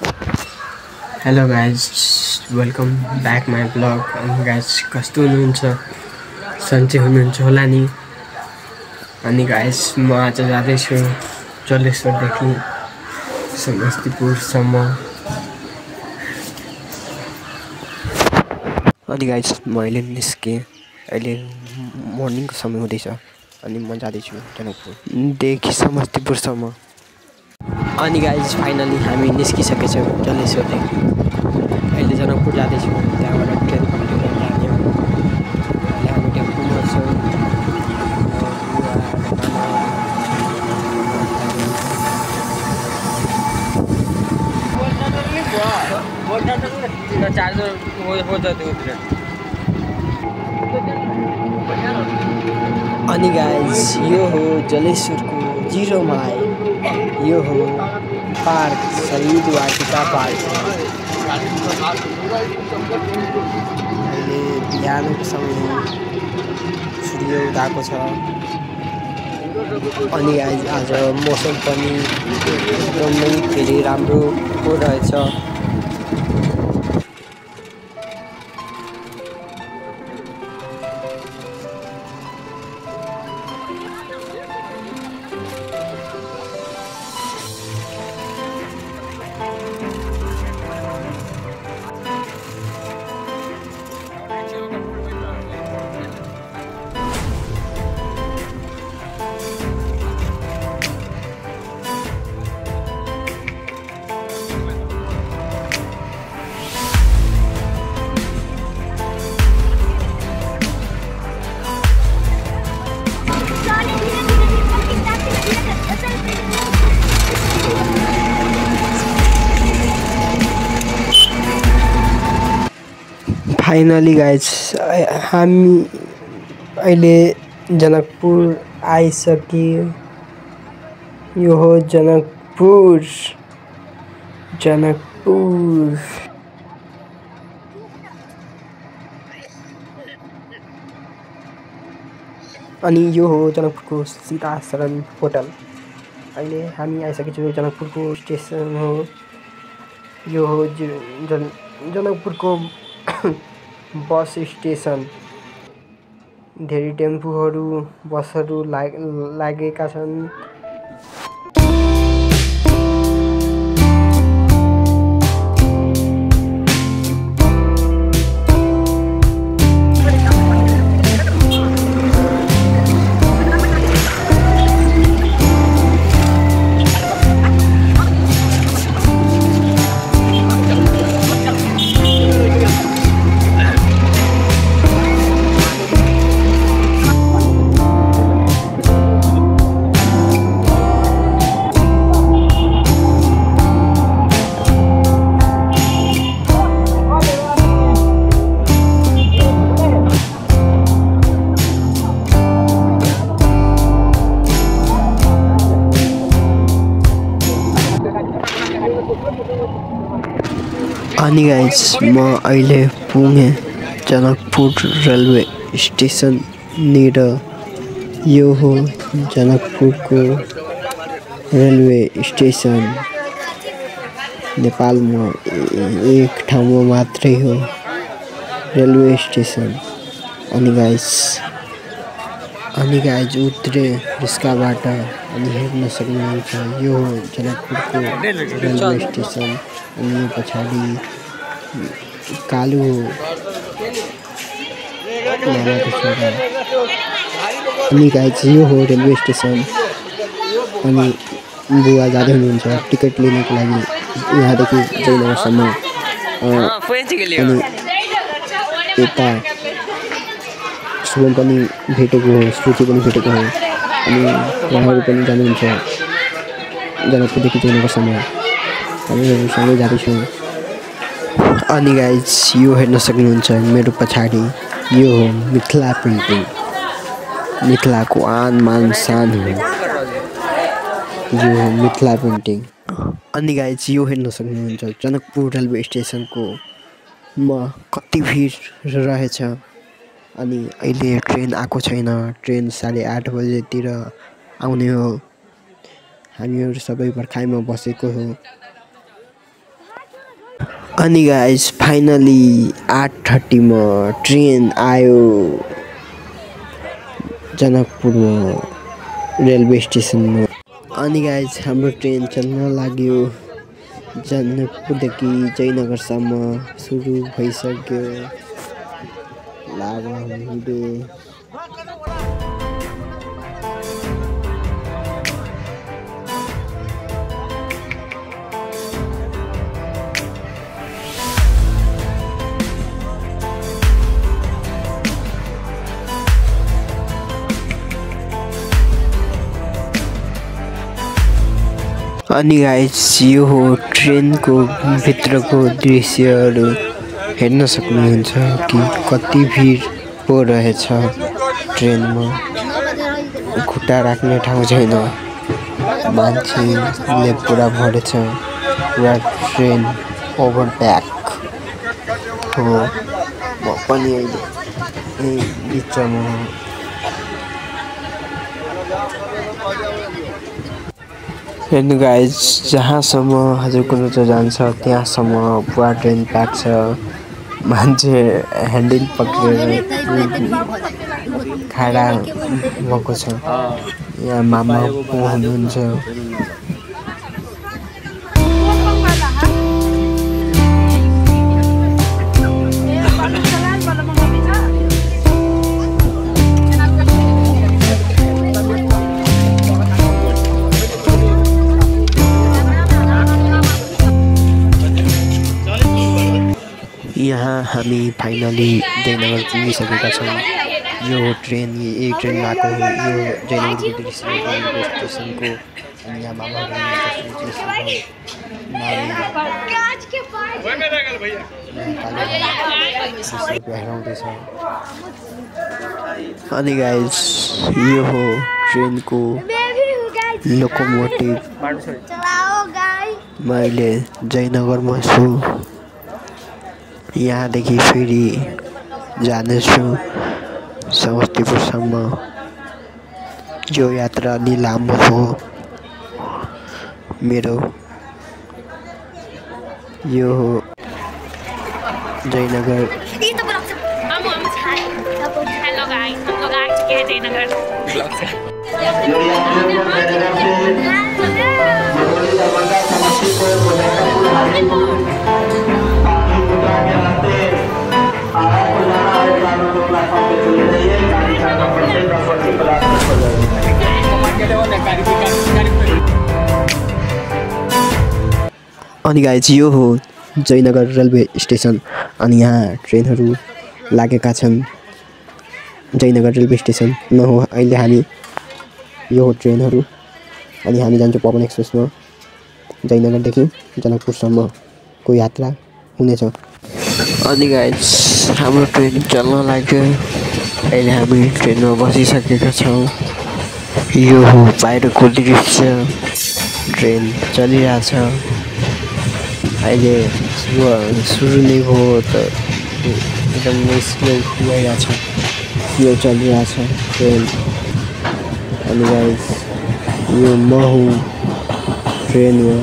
Hello guys, welcome back my vlog. Guys, कस्तो हुनुहुन्छ? सन्चै हुनुहुन्छ होला नि? अनि guys, म आज जाँदैछु जलेश्वरदेखि समस्तीपुरसम्म। अनि guys, म अहिले निस्केँ। अहिले मर्निङको समय हुँदैछ अनि म जाँदैछु जनकपुरदेखि समस्तीपुरसम्म। अनि गाइज फाइनली हामी निस्किसकेछौँ जलेश्वरदेखि। अहिले जनकपुर जाँदैछु, त्यहाँबाट ट्रेन पक्रेर जाने हो। अहिले हामी टेम्पोमा छौँ। अनि गाइज यो हो जलेश्वरको 0 माइल। यो हो पार्क, शहीद वाटिका पार्क। अहिले बिहानको समय सूर्य उदाएको छ। अनि आज मौसम पनि एकदमै फेरि राम्रो हो रहेछ। फाइनली गाइज हामी अहिले जनकपुर आइसक्यौँ। यो हो जनकपुर। अनि यो हो जनकपुरको सीता शरण होटल। अहिले हामी आइसकेछौँ जनकपुरको स्टेसन हो। यो हो जनकपुरको बस स्टेसन। धेरै टेम्पोहरू बसहरू लागेका छन्। अनि गाइज म अहिले पुगेँ जनकपुर रेलवे स्टेसननिर। यो हो जनकपुरको रेलवे स्टेसन। नेपालमा एक ठाउँमा मात्रै हो रेलवे स्टेसन। अनि गाइज उत्रे रिस्काबाट अनि हेर्न सक्नुहुन्छ। यो हो जनकपुरको रेलवे स्टेसन। अनि पछाडि कालो अनि गाइज यो हो रेलवे स्टेसन। अनि बुवा जाँदै हुनुहुन्छ टिकट लिनको लागि यहाँदेखि जयनगरसम्म। अनि यता शुभम पनि भेटेको हो, श्रुति पनि भेटेको हो। अनि उहाँहरू पनि जानुहुन्छ जनकपुरदेखि जयनगरसम्म। हामीहरू सँगै जाँदैछौँ। अनि गाइज यो हेर्न सक्नुहुन्छ मेरो पछाडि। यो हो मिथिला पेन्टिङ। मिथिलाको आन मान शान हो। यो हो मिथिला पेन्टिङ। अनि गाइज यो हेर्न सक्नुहुन्छ जनकपुर रेलवे स्टेसनको कति भिड रहेछ। अनि अहिले ट्रेन आएको छैन। ट्रेन 8:30 बजेतिर आउने हो। हामीहरू सबै पर्खाइमा बसेको हो। अनि गाइस फाइनली 8:30 मा ट्रेन आयो जनकपुरमा रेलवे स्टेसनमा। अनि गाइस हाम्रो ट्रेन चल्न लाग्यो जनकपुरदेखि जयनगरसम्म सुरु भइसक्यो। लाग्यो हामीले अनि गाइस यो हो ट्रेनको भित्रको दृश्यहरू हेर्न सक्नुहुन्छ कि कति भिड पो रहेछ ट्रेनमा। खुट्टा राख्ने ठाउँ छैन, मान्छेले पुरा भरेछ। पुरा ट्रेन ओभरप्याक हो। म पनि अहिले बिचमा हेर्नु गाइस, जहाँसम्म हजुरको नजर जान्छ त्यहाँसम्म पुरा ट्रेन प्याक छ। मान्छे ह्यान्डल पक्रेर खडा भएको छ। यहाँ मामा पो हुनुहुन्छ। यहाँ हामी फाइनली जयनगर पुगिसकेका छौँ। यो ट्रेन एक ट्रेन आएको हो। यो जयनगर रेलवे स्टेसनको। अनि यहाँ मामाहरू हराउँदैछ। अनि गाइस यो हो ट्रेनको लोकोमोटिभ। मैले जयनगरमा छु। यहाँदेखि फेरि जानेछु समस्तीपुरसम्म। यो यात्रा अलि लामो हो मेरो। यो हो जयनगर। अनि गाइस यो हो जयनगर रेलवे स्टेसन। अनि यहाँ ट्रेनहरू लागेका छन्। जयनगर रेलवे स्टेसनमा हो अहिले हामी। यो हो ट्रेनहरू। अनि हामी जान्छौँ पवन एक्सप्रेसमा। जयनगरदेखि जनकपुरसम्मको यात्रा हुनेछ। अनि गाइस हाम्रो ट्रेन चल्न लाग्यो। अहिले हामी ट्रेनमा बसिसकेका छौँ। यो हो बाहिरको दृश्य। ट्रेन चलिरहेछ। अहिले सुरु नै भयो त एकदम स्लो गइरहेछ। यो चलिरहेछ ट्रेन। अनि गाइस यो म हुँ ट्रेनमा।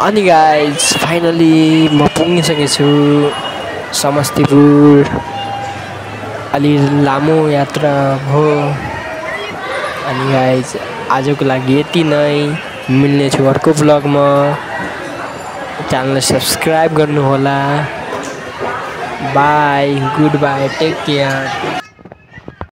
अनि गाइज फाइनली म पुगिसकेको छु समस्तीपुर। अलि लामो यात्रा हो। अनि गाइज आजको लागि यति नै। मिल्नेछु अर्को ब्लगमा। च्यानललाई सब्सक्राइब गर्नुहोला। Bye good bye take care.